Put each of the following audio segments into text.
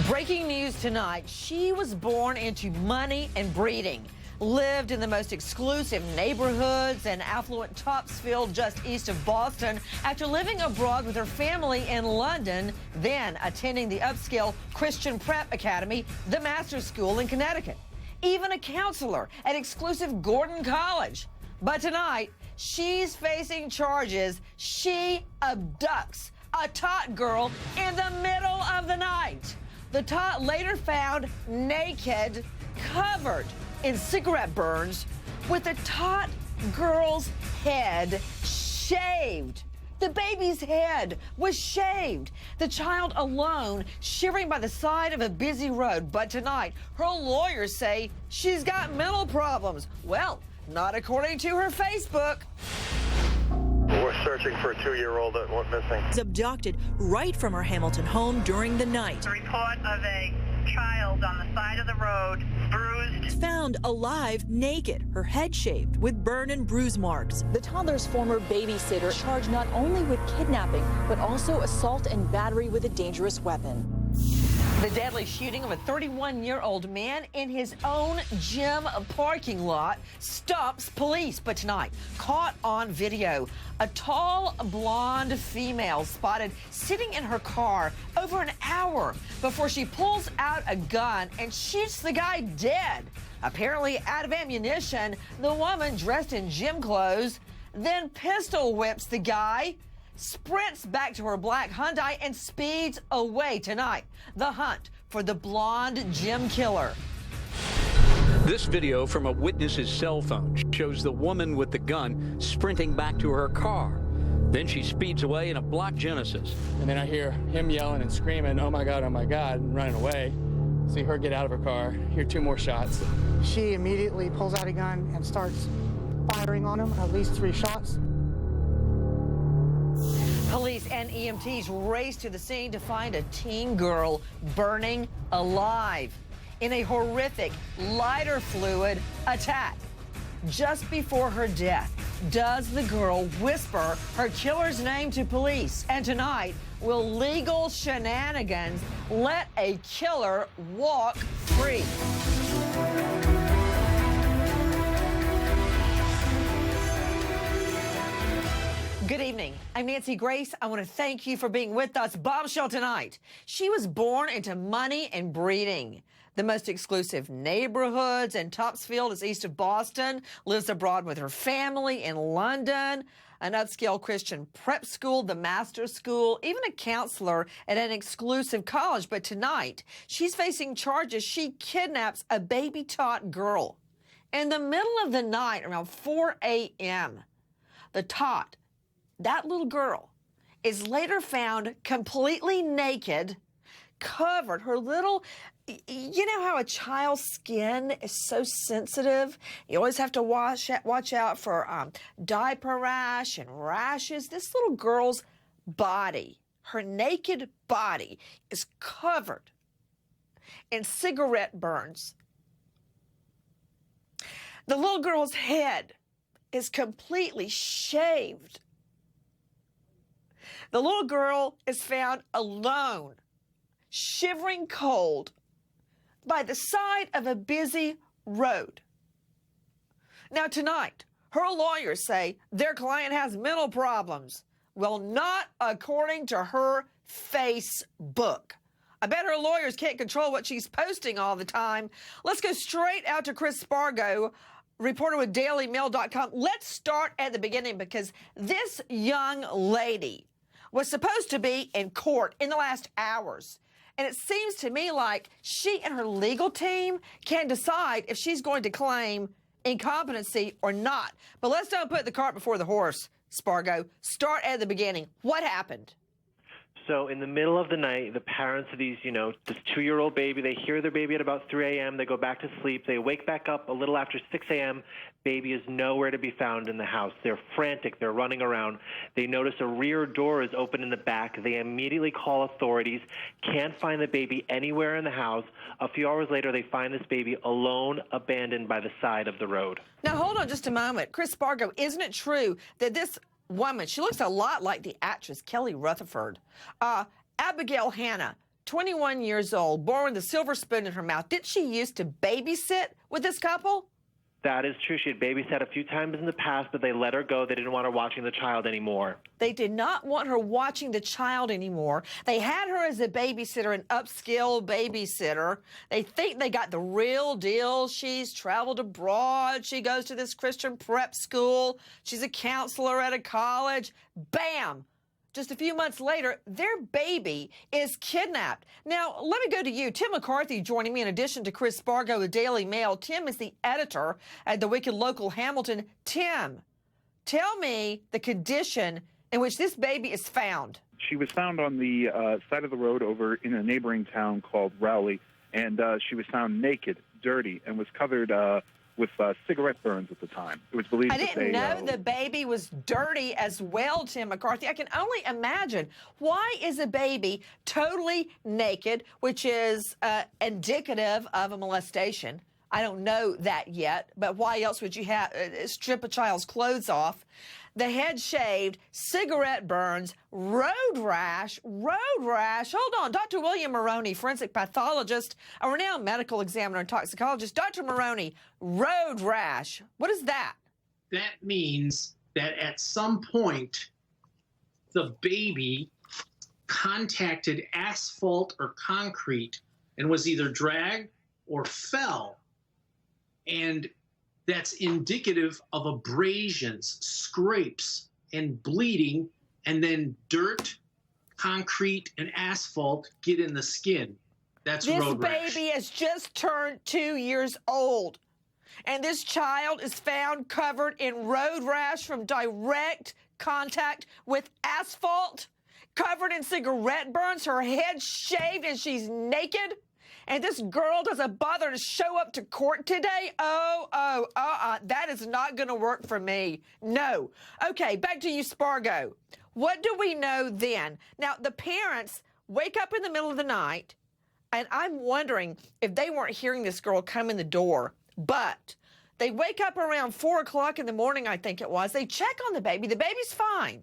Breaking news tonight. She was born into money and breeding. Lived in the most exclusive neighborhoods in affluent Topsfield just east of Boston after living abroad with her family in London, then attending the upscale Christian Prep Academy, the Master's School in Connecticut. Even a counselor at exclusive Gordon College. But tonight, she's facing charges. She abducts a tot girl in the middle of the night. The tot later found naked, covered in cigarette burns, with the tot girl's head shaved. The baby's head was shaved. The child alone, shivering by the side of a busy road. But tonight, her lawyers say she's got mental problems. Well, not according to her Facebook. We're searching for a 2-year-old that went missing. Was abducted right from her Hamilton home during the night. A report of a child on the side of the road, bruised. Found alive, naked, her head shaved with burn and bruise marks. The toddler's former babysitter charged not only with kidnapping, but also assault and battery with a dangerous weapon. The deadly shooting of a 31-year-old man in his own gym parking lot stops police. But tonight, caught on video, a tall, blonde female spotted sitting in her car over an hour before she pulls out a gun and shoots the guy dead. Apparently out of ammunition, the woman, dressed in gym clothes, then pistol whips the guy, sprints back to her black Hyundai, and speeds away. Tonight, the hunt for the blonde gym killer. This video from a witness's cell phone shows the woman with the gun sprinting back to her car. Then she speeds away in a black Genesis. And then I hear him yelling and screaming, oh my God, and running away. See her get out of her car, hear 2 more shots. She immediately pulls out a gun and starts firing on him, at least 3 shots. Police and EMTs race to the scene to find a teen girl burning alive in a horrific lighter fluid attack. Just before her death, does the girl whisper her killer's name to police? And tonight, will legal shenanigans let a killer walk free? Good evening. I'm Nancy Grace. I want to thank you for being with us. Bombshell tonight. She was born into money and breeding. The most exclusive neighborhoods in Topsfield is east of Boston. Lives abroad with her family in London. An upscale Christian prep school, the Master's School, even a counselor at an exclusive college. But tonight, she's facing charges. She kidnaps a baby tot girl. In the middle of the night, around 4 a.m., the tot, that little girl, is later found completely naked, covered. Her little, you know how a child's skin is so sensitive? You always have to watch out for diaper rash and rashes. This little girl's body, her naked body, is covered in cigarette burns. The little girl's head is completely shaved. The little girl is found alone, shivering cold, by the side of a busy road. Now tonight, her lawyers say their client has mental problems. Well, not according to her Facebook. I bet her lawyers can't control what she's posting all the time. Let's go straight out to Chris Spargo, reporter with DailyMail.com. Let's start at the beginning, because this young lady was supposed to be in court in the last hours. And it seems to me like she and her legal team can decide if she's going to claim incompetency or not. But let's don't put the cart before the horse, Spargo. Start at the beginning. What happened? So in the middle of the night, the parents of these, this 2-year-old baby, they hear their baby at about 3 a.m. They go back to sleep. They wake back up a little after 6 a.m. Baby is nowhere to be found in the house. They're frantic. They're running around. They notice a rear door is open in the back. They immediately call authorities. Can't find the baby anywhere in the house. A few hours later, they find this baby alone, abandoned by the side of the road. Now, hold on just a moment. Chris Spargo, isn't it true that this woman, she looks a lot like the actress Kelly Rutherford, Abigail Hannah, 21 years old, born with a silver spoon in her mouth. Did she used to babysit with this couple? That is true. She had babysat a few times in the past, but they let her go. They didn't want her watching the child anymore. They did not want her watching the child anymore. They had her as a babysitter, an upscale babysitter. They think they got the real deal. She's traveled abroad. She goes to this Christian prep school. She's a counselor at a college. Bam! Just a few months later, their baby is kidnapped. Now, let me go to you. Tim McCarthy joining me in addition to Chris Spargo, the Daily Mail. Tim is the editor at the Wicked Local Hamilton. Tim, tell me the condition in which this baby is found. She was found on the side of the road over in a neighboring town called Rowley, and she was found naked, dirty, and was covered with cigarette burns at the time. It was believed I didn't know the baby was dirty as well, Tim McCarthy. I can only imagine. Why is a baby totally naked, which is indicative of a molestation? I don't know that yet, but why else would you strip a child's clothes off? The head shaved, cigarette burns, road rash. Hold on. Dr. William Maroney, forensic pathologist, a renowned medical examiner and toxicologist. Dr. Maroney, road rash. What is that? That means that at some point, the baby contacted asphalt or concrete and was either dragged or fell. And that's indicative of abrasions, scrapes, and bleeding, and then dirt, concrete, and asphalt get in the skin. That's road rash. This baby has just turned 2 years old, and this child is found covered in road rash from direct contact with asphalt, covered in cigarette burns, her head shaved, and she's naked. And this girl doesn't bother to show up to court today? That is not going to work for me. No. Okay, back to you, Spargo. What do we know then? Now, the parents wake up in the middle of the night, and I'm wondering if they weren't hearing this girl come in the door. But they wake up around 4 o'clock in the morning, I think it was. They check on the baby. The baby's fine.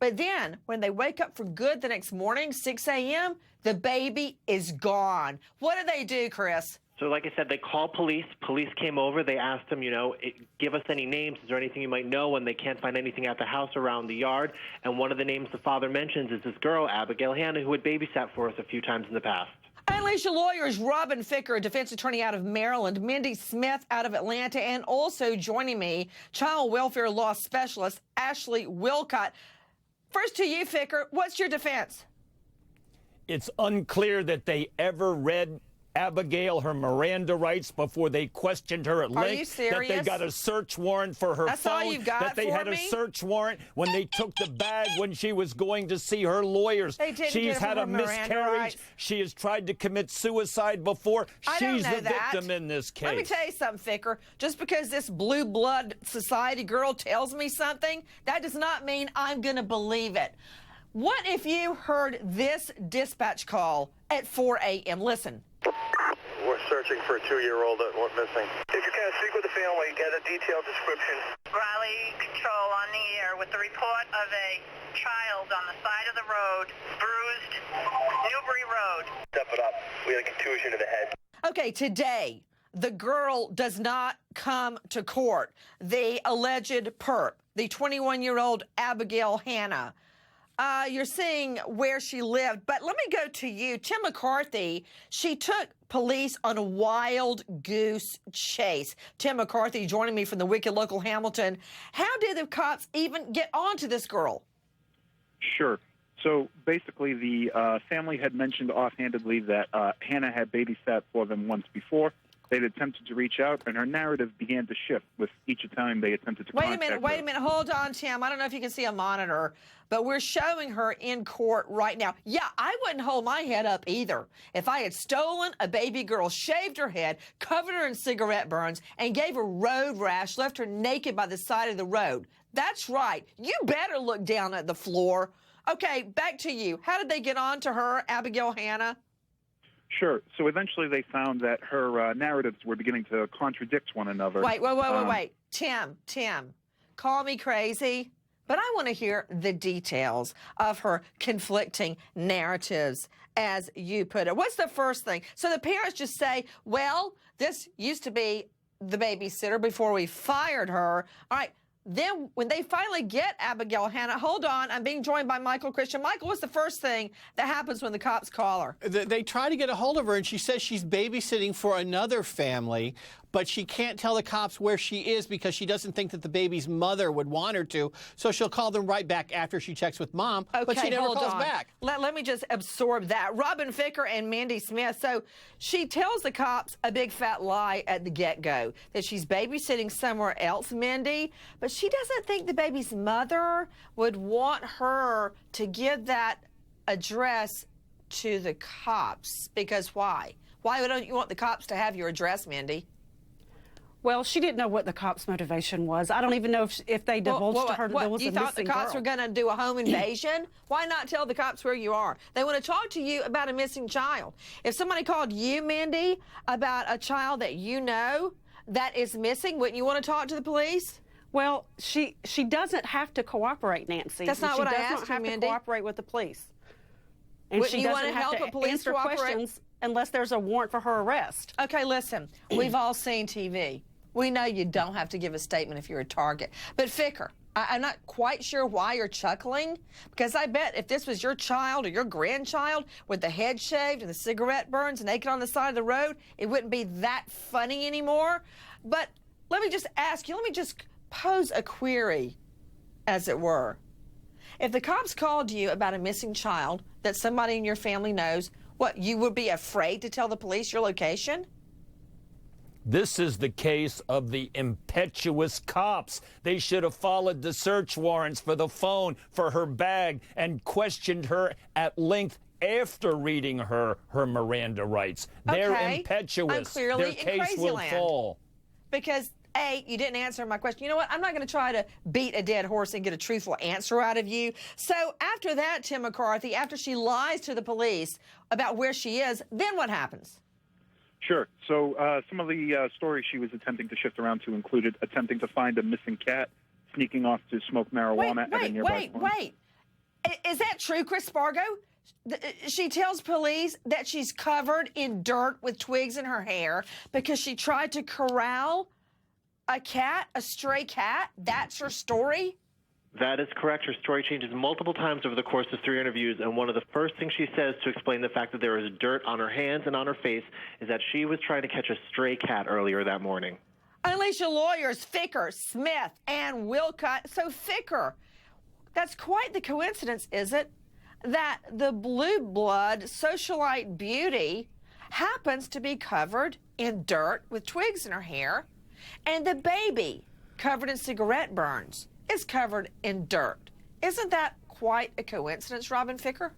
But then, when they wake up for good the next morning, 6 a.m., the baby is gone. What do they do, Chris? So like I said, they called police. Police came over. They asked them, give us any names. Is there anything you might know when they can't find anything at the house around the yard? And one of the names the father mentions is this girl, Abigail Hannah, who had babysat for us a few times in the past. Unleash Your Lawyers, Robin Ficker, a defense attorney out of Maryland, Mindy Smith out of Atlanta, and also joining me, child welfare law specialist Ashley Wilcott. First to you, Ficker, what's your defense? It's unclear that they ever read Abigail her Miranda rights before they questioned her at length. Are you serious? That they got a search warrant for her That's phone. all you got that they for had me? a search warrant when they took the bag when she was going to see her lawyers. They didn't She's give had her a Miranda miscarriage. rights. She has tried to commit suicide before. I don't She's know the that. victim in this case. Let me tell you something, Ficker. Just because this blue blood society girl tells me something, that does not mean I'm going to believe it. What if you heard this dispatch call at 4 a.m.? Listen. We're searching for a 2-year-old that went missing. If you can speak with the family, get a detailed description. Raleigh Control on the air with the report of a child on the side of the road, bruised, Newbury Road. Step it up. We had a contusion to the head. Okay, today, the girl does not come to court. The alleged perp, the 21-year-old Abigail Hannah. You're seeing where she lived, but let me go to you. Tim McCarthy, she took police on a wild goose chase. Tim McCarthy joining me from the Wicked Local Hamilton. How did the cops even get onto this girl? Sure. So basically, the family had mentioned offhandedly that Hannah had babysat for them once before. They'd attempted to reach out, and her narrative began to shift with each time they attempted to contact her. Wait a minute. Hold on, Tim. I don't know if you can see a monitor, but we're showing her in court right now. Yeah, I wouldn't hold my head up either. If I had stolen a baby girl, shaved her head, covered her in cigarette burns, and gave her road rash, left her naked by the side of the road. That's right. You better look down at the floor. Okay, back to you. How did they get on to her, Abigail Hannah? Sure. So eventually they found that her narratives were beginning to contradict one another. Wait. Tim, call me crazy, But I want to hear the details of her conflicting narratives, as you put it. What's the first thing? So the parents just say, well, this used to be the babysitter before we fired her. All right. Then when they finally get Abigail Hannah, hold on, I'm being joined by Michael Christian. Michael, what's the first thing that happens when the cops call her? They try to get a hold of her, and she says she's babysitting for another family, but she can't tell the cops where she is because she doesn't think that the baby's mother would want her to, so she'll call them right back after she checks with mom, but she never calls back. Let me just absorb that. Robin Ficker and Mindy Smith. So she tells the cops a big fat lie at the get-go, that she's babysitting somewhere else, Mindy, but she doesn't think the baby's mother would want her to give that address to the cops. Because why? Why don't you want the cops to have your address, Mindy? Well, she didn't know what the cops' motivation was. I don't even know if they divulged to her that there was a missing girl. You thought the cops were going to do a home invasion? Why not tell the cops where you are? They want to talk to you about a missing child. If somebody called you, Mindy, about a child that you know that is missing, wouldn't you want to talk to the police? Well, she doesn't have to cooperate, Nancy. That's not what I asked you, Mindy. She doesn't have to cooperate with the police. And Wouldn't she you doesn't want to have help to a police answer cooperate? questions unless there's a warrant for her arrest. Okay, listen, we've all seen TV. We know you don't have to give a statement if you're a target. But Ficker, I'm not quite sure why you're chuckling, because I bet if this was your child or your grandchild with the head shaved and the cigarette burns naked on the side of the road, it wouldn't be that funny anymore. But let me just ask you, let me just pose a query, as it were. If the cops called you about a missing child that somebody in your family knows, what, you would be afraid to tell the police your location? This is the case of the impetuous cops. They should have followed the search warrants for the phone, for her bag, and questioned her at length after reading her Miranda rights. They're impetuous. I'm clearly Their in case crazy will land. fall. Because, A, you didn't answer my question. You know what? I'm not going to try to beat a dead horse and get a truthful answer out of you. So after that, Tim McCarthy, after she lies to the police about where she is, then what happens? Sure. So some of the stories she was attempting to shift around to included attempting to find a missing cat, sneaking off to smoke marijuana at a nearby farm. Wait. Is that true, Chris Spargo? She tells police that she's covered in dirt with twigs in her hair because she tried to corral a cat, a stray cat. That's her story? That is correct. Her story changes multiple times over the course of 3 interviews, and one of the first things she says to explain the fact that there is dirt on her hands and on her face is that she was trying to catch a stray cat earlier that morning. Alicia lawyers Ficker, Smith, and Wilcott. So Ficker, that's quite the coincidence, is it, that the blue blood socialite beauty happens to be covered in dirt with twigs in her hair, and the baby covered in cigarette burns is covered in dirt. Isn't that quite a coincidence, Robin Ficker?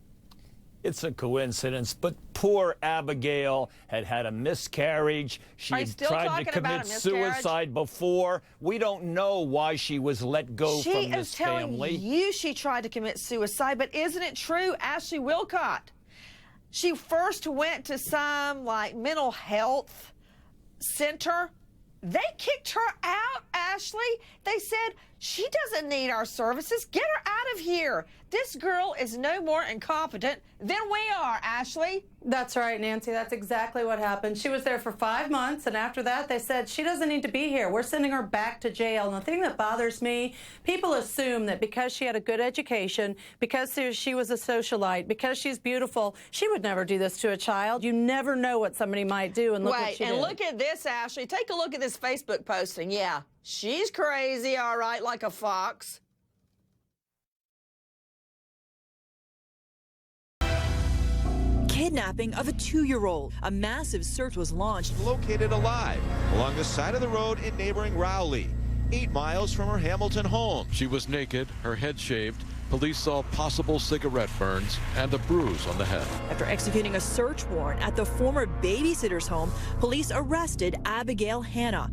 It's a coincidence, but poor Abigail had had a miscarriage. She had tried to commit suicide before. We don't know why she was let go from this family. She is telling you she tried to commit suicide, but isn't it true, Ashley Wilcott? She first went to some, mental health center. They kicked her out, Ashley. They said, she doesn't need our services. Get her out of here. This girl is no more incompetent than we are, Ashley. That's right, Nancy. That's exactly what happened. She was there for 5 months, and after that, they said she doesn't need to be here. We're sending her back to jail. And the thing that bothers me, people assume that because she had a good education, because she was a socialite, because she's beautiful, she would never do this to a child. You never know what somebody might do, and look what she did. And look at this, Ashley. Take a look at this Facebook posting. Yeah, she's crazy, all right, like a fox. Kidnapping of a 2-year-old. A massive search was launched. Located alive along the side of the road in neighboring Rowley, 8 miles from her Hamilton home. She was naked, her head shaved. Police saw possible cigarette burns and a bruise on the head. After executing a search warrant at the former babysitter's home, police arrested Abigail Hannah.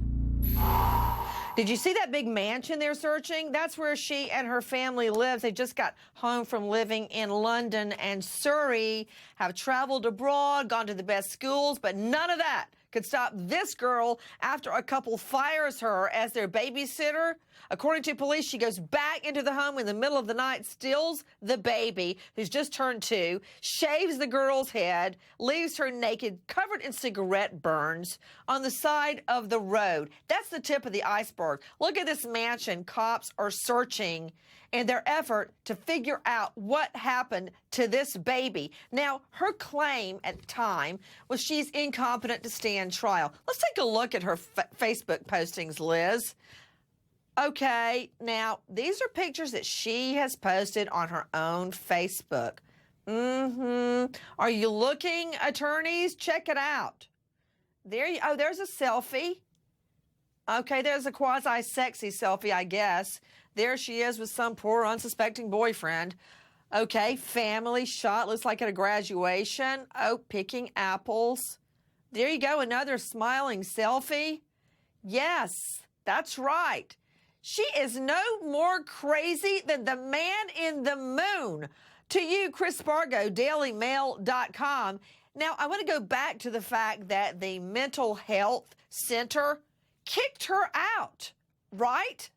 Did you see that big mansion they're searching? That's where she and her family lives. They just got home from living in London and Surrey, have traveled abroad, gone to the best schools, but none of that could stop this girl after a couple fires her as their babysitter. According to police, she goes back into the home in the middle of the night, steals the baby, who's just turned 2, shaves the girl's head, leaves her naked, covered in cigarette burns on the side of the road. That's the tip of the iceberg. Look at this mansion cops are searching in their effort to figure out what happened to this baby. Now, her claim at the time was she's incompetent to stand trial. Let's take a look at her Facebook postings, Liz. Okay, now, these are pictures that she has posted on her own Facebook. Are you looking, attorneys? Check it out. Oh, there's a selfie. Okay, there's a quasi-sexy selfie, I guess. There she is with some poor unsuspecting boyfriend. Okay, family shot, looks like at a graduation. Oh, picking apples. There you go, another smiling selfie. Yes, that's right. She is no more crazy than the man in the moon. To you, Chris Spargo, DailyMail.com. Now, I want to go back to the fact that the mental health center kicked her out, right?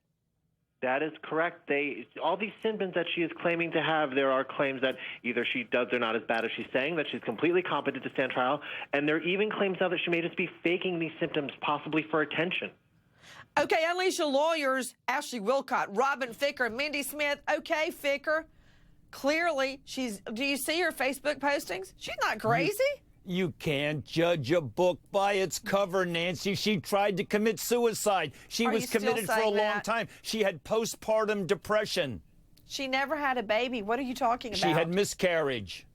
That is correct. All these symptoms that she is claiming to have, there are claims that either she does or not as bad as she's saying, that she's completely competent to stand trial, and there are even claims now that she may just be faking these symptoms, possibly for attention. Okay, Unleash Your Lawyers, Ashley Wilcott, Robin Ficker, Mindy Smith. Okay, Ficker, clearly do you see her Facebook postings? She's not crazy. You can't judge a book by its cover, Nancy. She tried to commit suicide. She was committed for a long time. She had postpartum depression. She never had a baby. What are you talking about? She had miscarriage.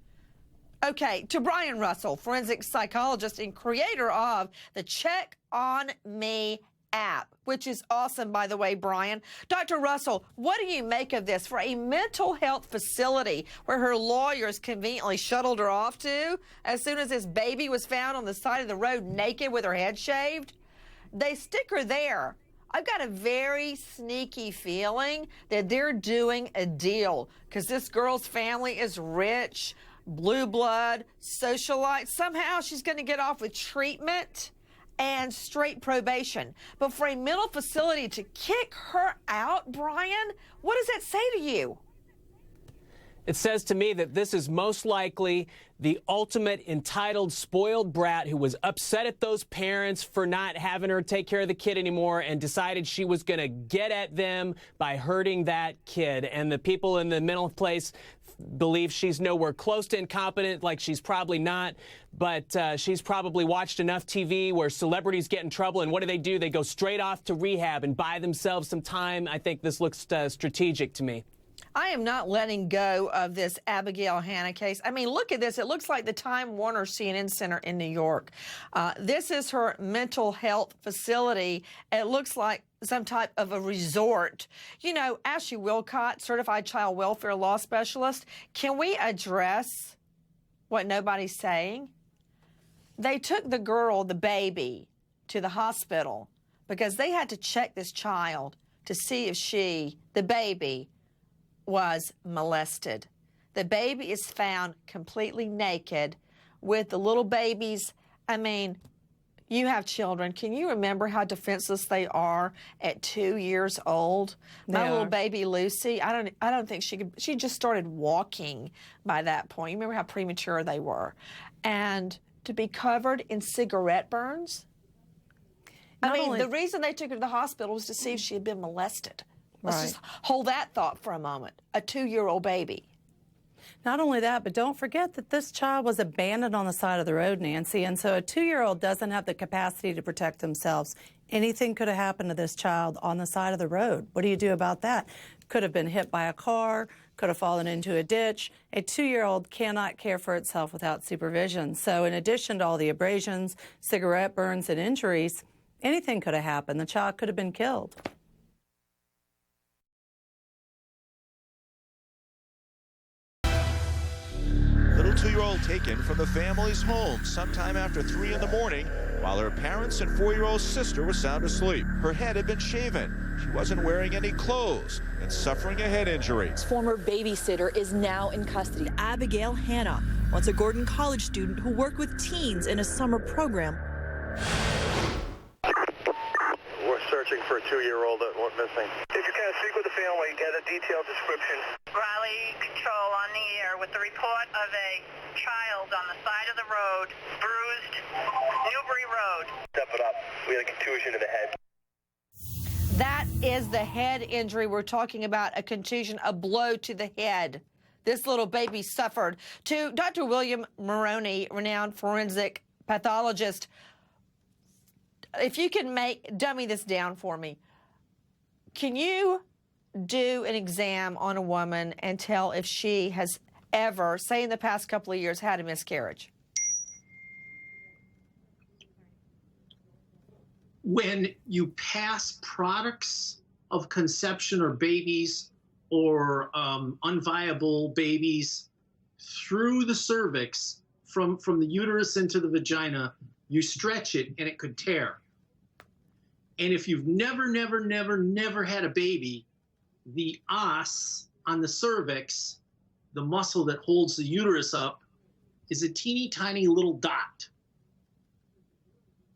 Okay, to Brian Russell, forensic psychologist and creator of the Check on Me app, which is awesome, by the way, Brian. Dr. Russell, what do you make of this? For a mental health facility where her lawyers conveniently shuttled her off to as soon as this baby was found on the side of the road naked with her head shaved, they stick her there. I've got a very sneaky feeling that they're doing a deal because this girl's family is rich, blue blood, socialite. Somehow she's going to get off with treatment and straight probation. But for a mental facility to kick her out, Brian, what does that say to you? It says to me that this is most likely the ultimate entitled, spoiled brat who was upset at those parents for not having her take care of the kid anymore and decided she was going to get at them by hurting that kid. And the people in the mental place believe she's nowhere close to incompetent, like she's probably not, but she's probably watched enough TV where celebrities get in trouble, and what do? They go straight off to rehab and buy themselves some time. I think this looks strategic to me. I am not letting go of this Abigail Hannah case. I mean, look at this. It looks like the Time Warner CNN Center in New York. This is her mental health facility. It looks like some type of a resort. You know, Ashley Wilcott, certified child welfare law specialist. Can we address what nobody's saying? They took the girl, the baby, to the hospital because they had to check this child to see if the baby, was molested. The baby is found completely naked with the little babies. I mean, you have children. Can you remember how defenseless they are at 2 years old? My little baby Lucy, I don't think she could. She just started walking by that point. You remember how premature they were, and to be covered in cigarette burns. The reason they took her to the hospital was to see if she had been molested. Let's just hold that thought for a moment. A 2-year-old baby. Not only that, but don't forget that this child was abandoned on the side of the road, Nancy, and so a 2-year-old doesn't have the capacity to protect themselves. Anything could have happened to this child on the side of the road. What do you do about that? Could have been hit by a car, could have fallen into a ditch. A 2-year-old cannot care for itself without supervision. So in addition to all the abrasions, cigarette burns, and injuries, anything could have happened. The child could have been killed. Little 2-year-old taken from the family's home sometime after 3 in the morning while her parents and 4-year-old sister were sound asleep. Her head had been shaven. She wasn't wearing any clothes and suffering a head injury. Former babysitter is now in custody. Abigail Hannah, once a Gordon College student who worked with teens in a summer program. searching for a 2-year-old that went missing. If you can speak with the family, get a detailed description. Raleigh Control on the air with the report of a child on the side of the road, bruised, Newbury Road. Step it up. We had a contusion to the head. That is the head injury we're talking about, a contusion, a blow to the head. This little baby suffered. To Dr. William Maroney, renowned forensic pathologist, if you can dummy this down for me, can you do an exam on a woman and tell if she has ever, say in the past couple of years, had a miscarriage? When you pass products of conception or babies or unviable babies through the cervix from the uterus into the vagina, you stretch it and it could tear. And if you've never had a baby, the os on the cervix, the muscle that holds the uterus up, is a teeny tiny little dot.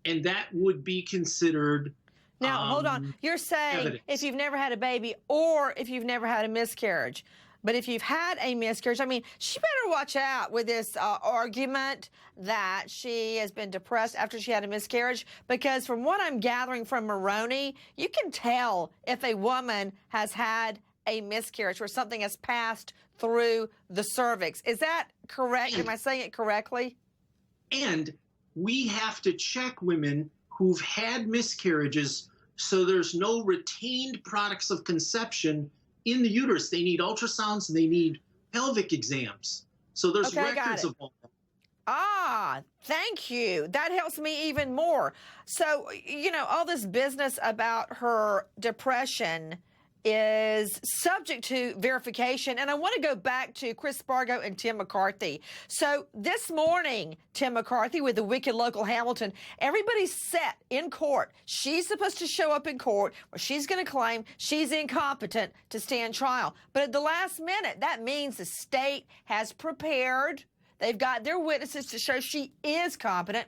And that would be considered. Now, hold on. You're saying evidence. If you've never had a baby or if you've never had a miscarriage. But if you've had a miscarriage, I mean, she better watch out with this argument that she has been depressed after she had a miscarriage, because from what I'm gathering from Maroney, you can tell if a woman has had a miscarriage where something has passed through the cervix. Is that correct? Am I saying it correctly? And we have to check women who've had miscarriages so there's no retained products of conception in the uterus. They need ultrasounds and they need pelvic exams. So there's records of all that. Ah, thank you. That helps me even more. So, you know, all this business about her depression is subject to verification. And I want to go back to Chris Spargo and Tim McCarthy. So this morning, Tim McCarthy with the Wicked Local Hamilton, everybody's set in court. She's supposed to show up in court where she's going to claim she's incompetent to stand trial. But at the last minute, that means the state has prepared. They've got their witnesses to show she is competent.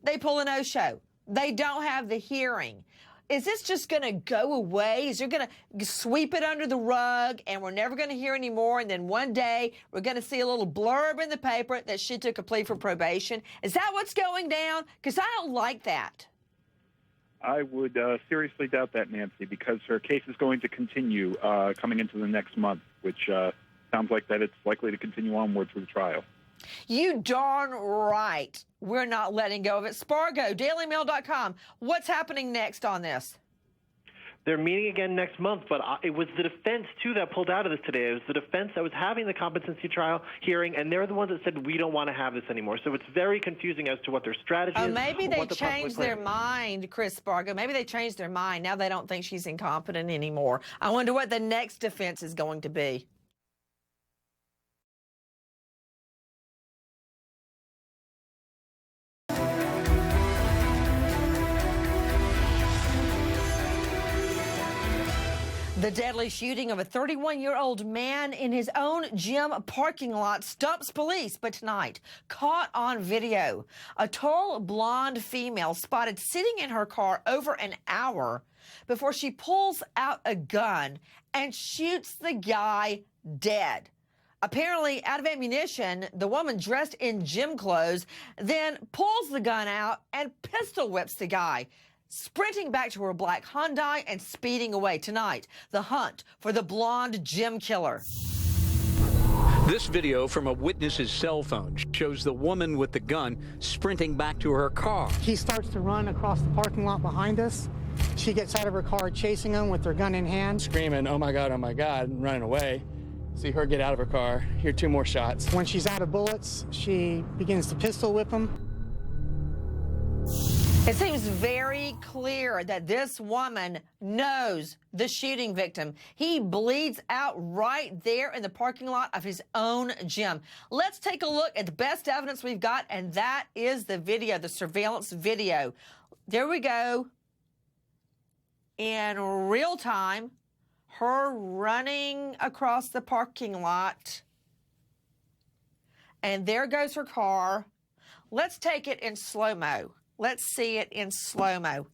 They pull a no-show. They don't have the hearing. Is this just going to go away? Is it going to sweep it under the rug and we're never going to hear any more? And then one day we're going to see a little blurb in the paper that she took a plea for probation. Is that what's going down? Because I don't like that. I would seriously doubt that, Nancy, because her case is going to continue coming into the next month, which sounds like that it's likely to continue onward through the trial. You darn right. We're not letting go of it. Spargo, dailymail.com. What's happening next on this? They're meeting again next month, but it was the defense, too, that pulled out of this today. It was the defense that was having the competency trial hearing, and they're the ones that said, we don't want to have this anymore. So it's very confusing as to what their strategy is. Maybe they changed their mind, Chris Spargo. Maybe they changed their mind. Now they don't think she's incompetent anymore. I wonder what the next defense is going to be. The deadly shooting of a 31-year-old man in his own gym parking lot stumps police, but tonight, caught on video. A tall, blonde female spotted sitting in her car over an hour before she pulls out a gun and shoots the guy dead. Apparently, out of ammunition, the woman dressed in gym clothes then pulls the gun out and pistol whips the guy, sprinting back to her black Hyundai and speeding away. Tonight, the hunt for the blonde gym killer. This video from a witness's cell phone shows the woman with the gun sprinting back to her car. He starts to run across the parking lot behind us. She gets out of her car chasing him with her gun in hand. Screaming, oh my God, and running away. See her get out of her car, hear 2 more shots. When she's out of bullets, she begins to pistol whip him. It seems very clear that this woman knows the shooting victim. He bleeds out right there in the parking lot of his own gym. Let's take a look at the best evidence we've got, and that is the video, the surveillance video. There we go. In real time, her running across the parking lot. And there goes her car. Let's take it in slow-mo. Let's see it in slow-mo.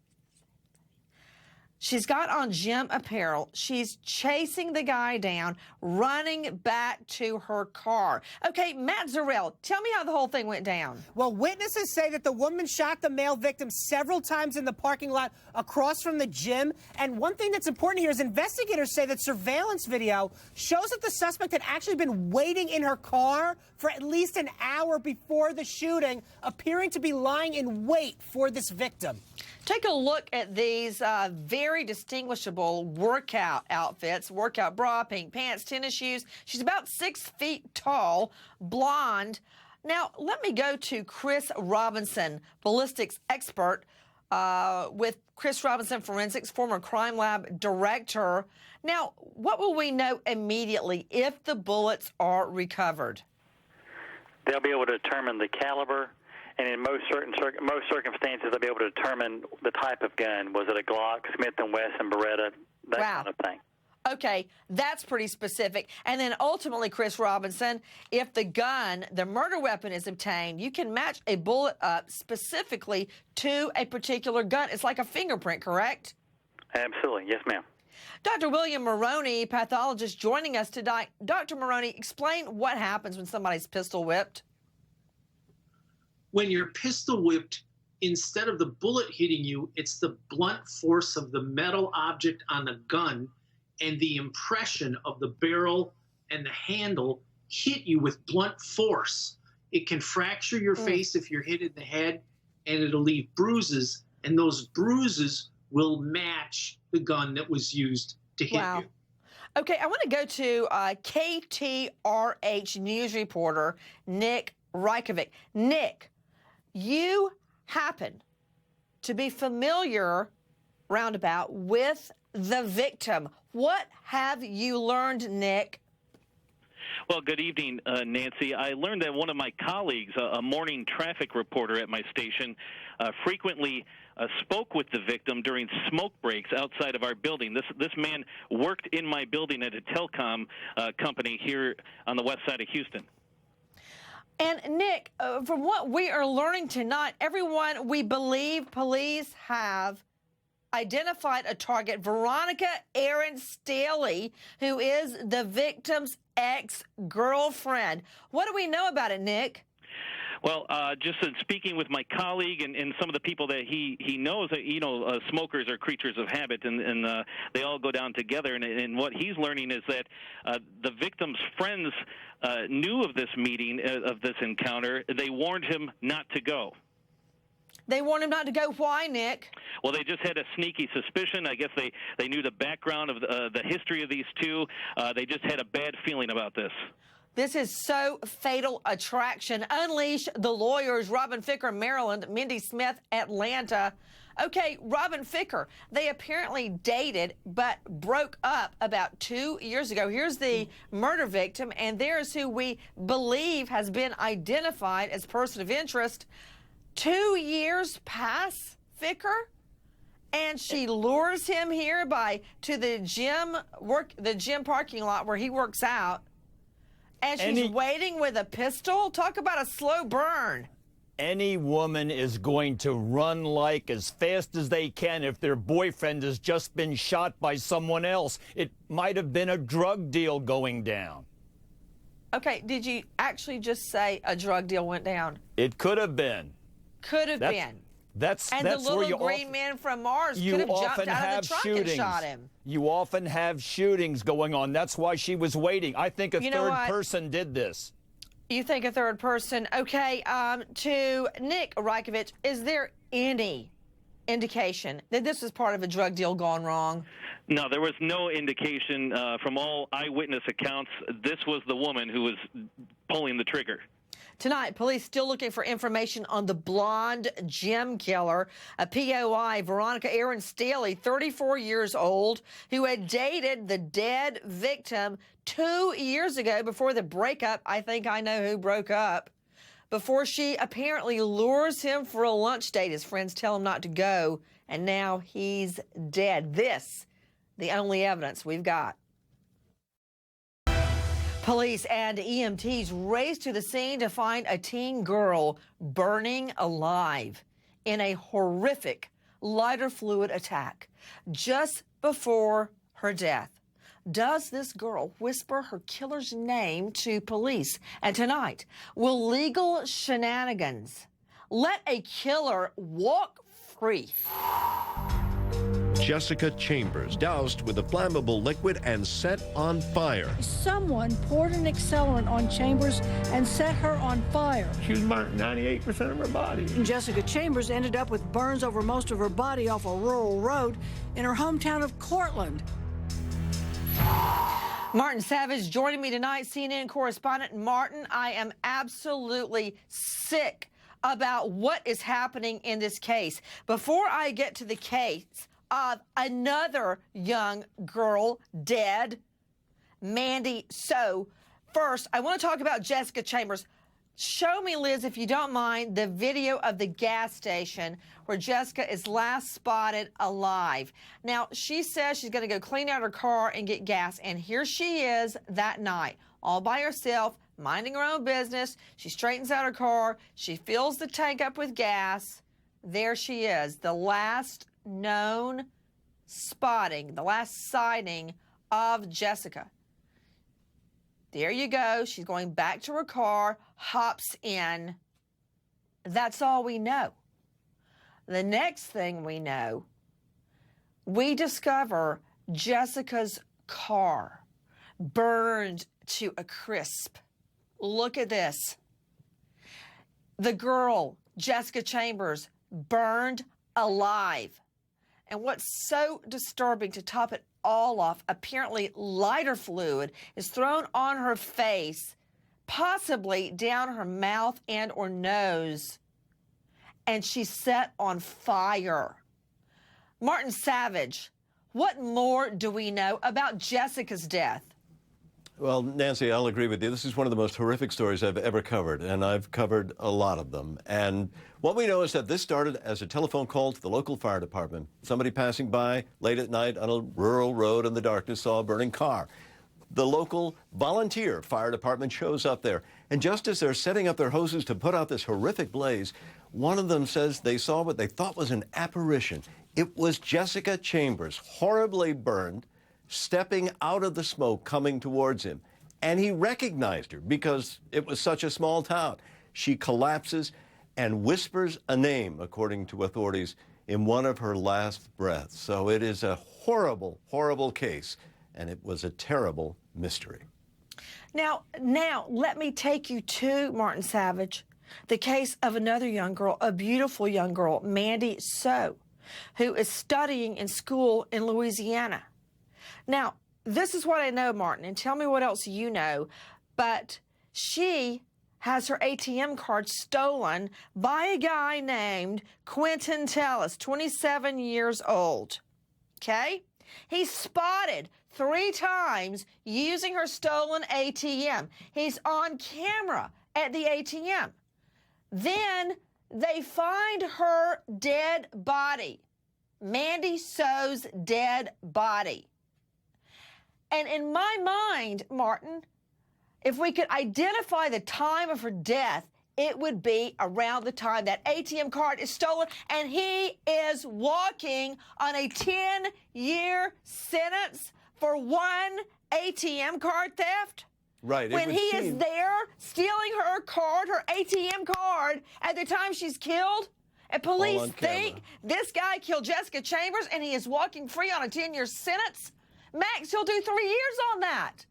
She's got on gym apparel. She's chasing the guy down, running back to her car. Okay, Matt Zarrell, tell me how the whole thing went down. Well, witnesses say that the woman shot the male victim several times in the parking lot across from the gym. And one thing that's important here is investigators say that surveillance video shows that the suspect had actually been waiting in her car for at least an hour before the shooting, appearing to be lying in wait for this victim. Take a look at these very distinguishable workout outfits. Workout bra, pink pants, tennis shoes. She's about 6 feet tall, blonde. Now, let me go to Chris Robinson, ballistics expert with Chris Robinson Forensics, former crime lab director. Now, what will we know immediately if the bullets are recovered? They'll be able to determine the caliber. And in most circumstances, they'll be able to determine the type of gun. Was it a Glock, Smith & Wesson, Beretta, that kind of thing. Okay, that's pretty specific. And then ultimately, Chris Robinson, if the gun, the murder weapon is obtained, you can match a bullet up specifically to a particular gun. It's like a fingerprint, correct? Absolutely. Yes, ma'am. Dr. William Maroney, pathologist, joining us tonight. Dr. Maroney, explain what happens when somebody's pistol whipped. When you're pistol whipped, instead of the bullet hitting you, it's the blunt force of the metal object on the gun and the impression of the barrel and the handle hit you with blunt force. It can fracture your face if you're hit in the head, and it'll leave bruises, and those bruises will match the gun that was used to hit you. Okay, I want to go to KTRH news reporter Nick Rykovic. Nick, you happen to be familiar, roundabout, with the victim. What have you learned, Nick? Well, good evening, Nancy. I learned that one of my colleagues, a morning traffic reporter at my station, frequently spoke with the victim during smoke breaks outside of our building. This man worked in my building at a telecom company here on the west side of Houston. And Nick, from what we are learning tonight, everyone, we believe police have identified a target, Veronica Aaron Staley, who is the victim's ex-girlfriend. What do we know about it, Nick? Well, just in speaking with my colleague and some of the people that he knows, smokers are creatures of habit, and they all go down together. And what he's learning is that the victim's friends knew of this meeting, of this encounter. They warned him not to go. They warned him not to go. Why, Nick? Well, they just had a sneaky suspicion. I guess they knew the background of the history of these two. They just had a bad feeling about this. This is so fatal attraction. Unleash the lawyers. Robin Ficker, Maryland. Mindy Smith, Atlanta. Okay, Robin Ficker, they apparently dated but broke up about 2 years ago. Here's the murder victim, and there's who we believe has been identified as person of interest. 2 years pass, Ficker, and she lures him here to the gym parking lot where he works out. And she's waiting with a pistol? Talk about a slow burn. Any woman is going to run like as fast as they can if their boyfriend has just been shot by someone else. It might have been a drug deal going down. Okay, did you actually just say a drug deal went down? It could have been. Could have been. That's the little where you green man from Mars could have jumped out of the truck and shot him. You often have shootings going on. That's why she was waiting. I think a third person did this. You think a third person? Okay, to Nick Rykovic, is there any indication that this was part of a drug deal gone wrong? No, there was no indication from all eyewitness accounts. This was the woman who was pulling the trigger. Tonight, police still looking for information on the blonde gym killer, a POI, Veronica Aaron Staley, 34 years old, who had dated the dead victim 2 years ago before the breakup. I think I know who broke up. Before she apparently lures him for a lunch date. His friends tell him not to go, and now he's dead. This, the only evidence we've got. Police and EMTs raced to the scene to find a teen girl burning alive in a horrific lighter fluid attack just before her death. Does this girl whisper her killer's name to police? And tonight, will legal shenanigans let a killer walk free? Jessica Chambers, doused with a flammable liquid and set on fire. Someone poured an accelerant on Chambers and set her on fire. She was burnt 98% of her body. Jessica Chambers ended up with burns over most of her body off a rural road in her hometown of Cortland. Martin Savage joining me tonight, CNN correspondent. Martin, I am absolutely sick about what is happening in this case. Before I get to the case of another young girl dead, Mindy. So first, I want to talk about Jessica Chambers. Show me, Liz, if you don't mind, the video of the gas station where Jessica is last spotted alive. Now, she says she's going to go clean out her car and get gas, and here she is that night, all by herself, minding her own business. She straightens out her car. She fills the tank up with gas. There she is, the last known spotting, the last sighting of Jessica. There you go. She's going back to her car, hops in. That's all we know. The next thing we know, we discover Jessica's car burned to a crisp. Look at this. The girl, Jessica Chambers, burned alive. And what's so disturbing, to top it all off, apparently lighter fluid is thrown on her face, possibly down her mouth and or nose, and she's set on fire. Martin Savage, what more do we know about Jessica's death? Well, Nancy, I'll agree with you. This is one of the most horrific stories I've ever covered, and I've covered a lot of them. And what we know is that this started as a telephone call to the local fire department. Somebody passing by late at night on a rural road in the darkness saw a burning car. The local volunteer fire department shows up there, and just as they're setting up their hoses to put out this horrific blaze, one of them says they saw what they thought was an apparition. It was Jessica Chambers, horribly burned, stepping out of the smoke coming towards him. And he recognized her because it was such a small town. She collapses and whispers a name, according to authorities, in one of her last breaths. So it is a horrible, horrible case, and it was a terrible mystery. Now, let me take you to, Martin Savage, the case of another young girl, a beautiful young girl, Mindy, who is studying in school in Louisiana. Now, this is what I know, Martin, and tell me what else you know, but she has her ATM card stolen by a guy named Quentin Tellis, 27 years old, okay? He's spotted 3 times using her stolen ATM. He's on camera at the ATM. Then they find her dead body, Mindy So's dead body. And in my mind, Martin, if we could identify the time of her death, it would be around the time that ATM card is stolen, and he is walking on a 10-year sentence for one ATM card theft. Right. When he is there stealing her card, her ATM card, at the time she's killed, and police think this guy killed Jessica Chambers and he is walking free on a 10-year sentence, max, he'll do 3 years on that.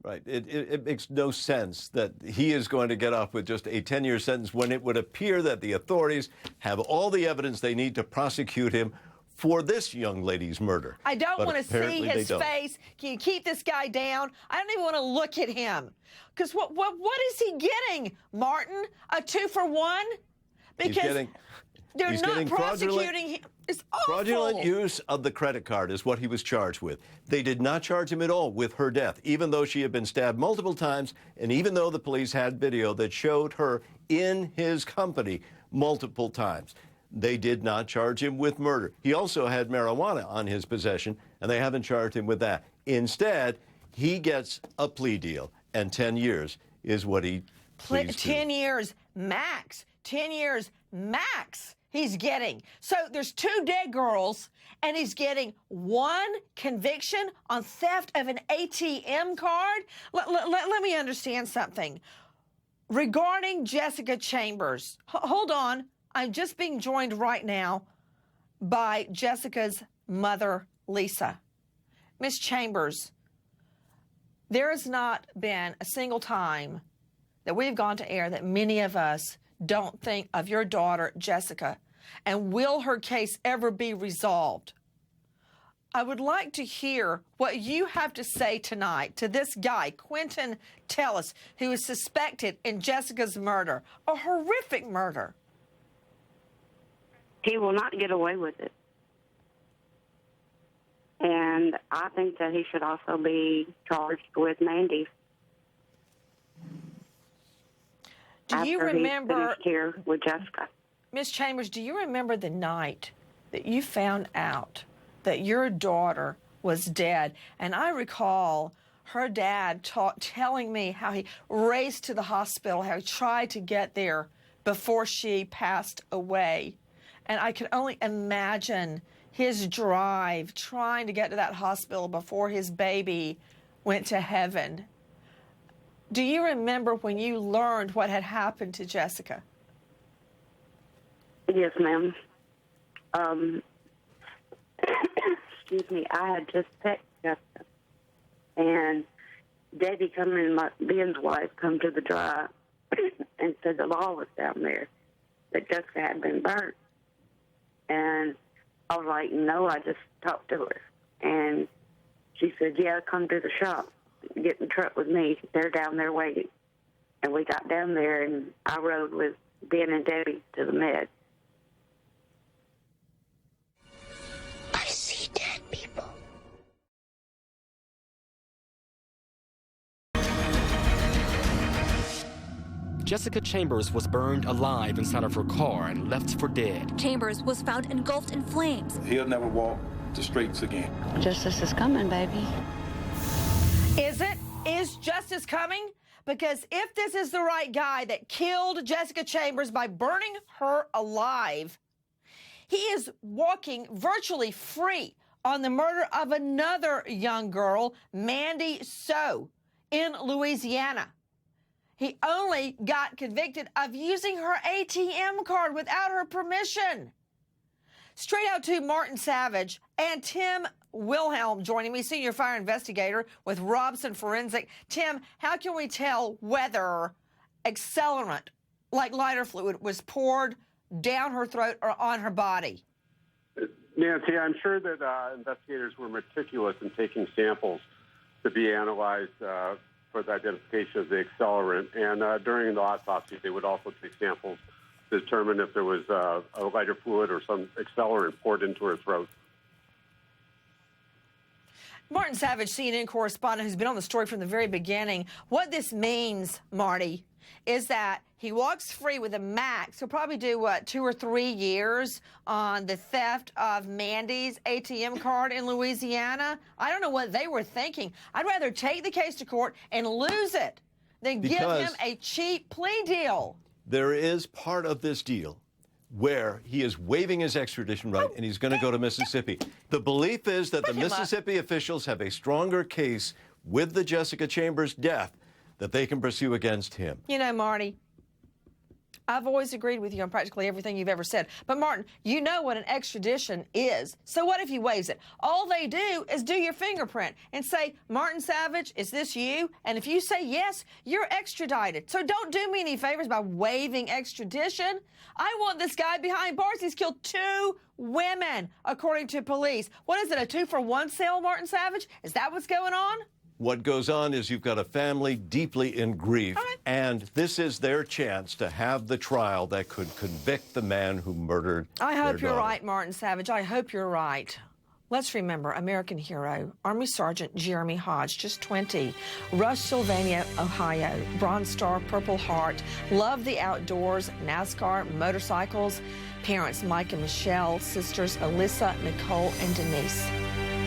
Right. It makes no sense that he is going to get off with just a 10-year sentence when it would appear that the authorities have all the evidence they need to prosecute him for this young lady's murder. I don't want to see his face. Can you keep this guy down? I don't even want to look at him. Because what is he getting, Martin? A 2-for-1? Because they're not prosecuting him. It's awful. Fraudulent use of the credit card is what he was charged with. They did not charge him at all with her death, even though she had been stabbed multiple times, and even though the police had video that showed her in his company multiple times. They did not charge him with murder. He also had marijuana on his possession, and they haven't charged him with that. Instead, he gets a plea deal, and 10 years is what he pleads to. 10 years max. 10 years max he's getting. So there's 2 dead girls, and he's getting 1 conviction on theft of an ATM card? Let me understand something. Regarding Jessica Chambers, hold on. I'm just being joined right now by Jessica's mother, Lisa. Miss Chambers, there has not been a single time that we've gone to air that many of us don't think of your daughter, Jessica, and will her case ever be resolved? I would like to hear what you have to say tonight to this guy, Quentin Tellis, who is suspected in Jessica's murder, a horrific murder. He will not get away with it. And I think that he should also be charged with Mindy. Do you remember, he finished here with Jessica? Miss Chambers, do you remember the night that you found out that your daughter was dead? And I recall her dad telling me how he raced to the hospital, how he tried to get there before she passed away. And I could only imagine his drive trying to get to that hospital before his baby went to heaven. Do you remember when you learned what had happened to Jessica? Yes, ma'am. Excuse me, I had just texted Jessica, and Debbie, Ben's wife, come to the drive and said the law was down there, that Jessica had been burnt. And I was like, no, I just talked to her. And she said, yeah, come to the shop. Get in the truck with me. They're down there waiting. And we got down there, and I rode with Ben and Debbie to the med. I see dead people. Jessica Chambers was burned alive inside of her car and left for dead. Chambers was found engulfed in flames. He'll never walk the streets again. Justice is coming, baby. Is it? Is justice coming? Because if this is the right guy that killed Jessica Chambers by burning her alive, he is walking virtually free on the murder of another young girl, Mindy So, in Louisiana. He only got convicted of using her ATM card without her permission. Straight out to Martin Savage and Tim Wilhelm joining me, senior fire investigator with Robson Forensic. Tim, how can we tell whether accelerant like lighter fluid was poured down her throat or on her body? Nancy, I'm sure that investigators were meticulous in taking samples to be analyzed for the identification of the accelerant. And during the autopsy, they would also take samples to determine if there was a lighter fluid or some accelerant poured into her throat. Martin Savage, CNN correspondent who's been on the story from the very beginning. What this means, Marty, is that he walks free with a max. He'll probably do, 2 or 3 years on the theft of Mindy's ATM card in Louisiana. I don't know what they were thinking. I'd rather take the case to court and lose it than give him a cheap plea deal. There is part of this deal where he is waiving his extradition right and he's going to go to Mississippi. The belief is that the Mississippi officials have a stronger case with the Jessica Chambers death that they can pursue against him. You know, Marty, I've always agreed with you on practically everything you've ever said. But, Martin, you know what an extradition is. So what if he waives it? All they do is do your fingerprint and say, Martin Savage, is this you? And if you say yes, you're extradited. So don't do me any favors by waiving extradition. I want this guy behind bars. He's killed 2 women, according to police. What is it, a 2-for-1 sale, Martin Savage? Is that what's going on? What goes on is you've got a family deeply in grief, and this is their chance to have the trial that could convict the man who murdered I hope their you're daughter. right, Martin Savage. I hope you're right. Let's remember American hero, Army Sergeant Jeremy Hodge, just 20, Rush, Sylvania, Ohio, Bronze Star, Purple Heart, loved the outdoors, NASCAR, motorcycles, parents Mike and Michelle, sisters Alyssa, Nicole, and Denise.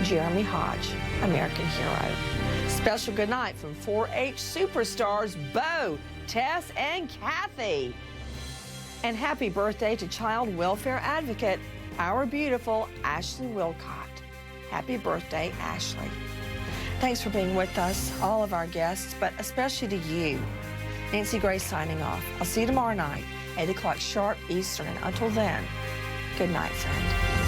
Jeremy Hodge, American hero. Special good night from 4-H superstars Bo, Tess, and Kathy. And happy birthday to child welfare advocate, our beautiful Ashley Wilcott. Happy birthday, Ashley. Thanks for being with us, all of our guests, but especially to you. Nancy Grace signing off. I'll see you tomorrow night, 8 o'clock sharp Eastern. And until then, good night, friend.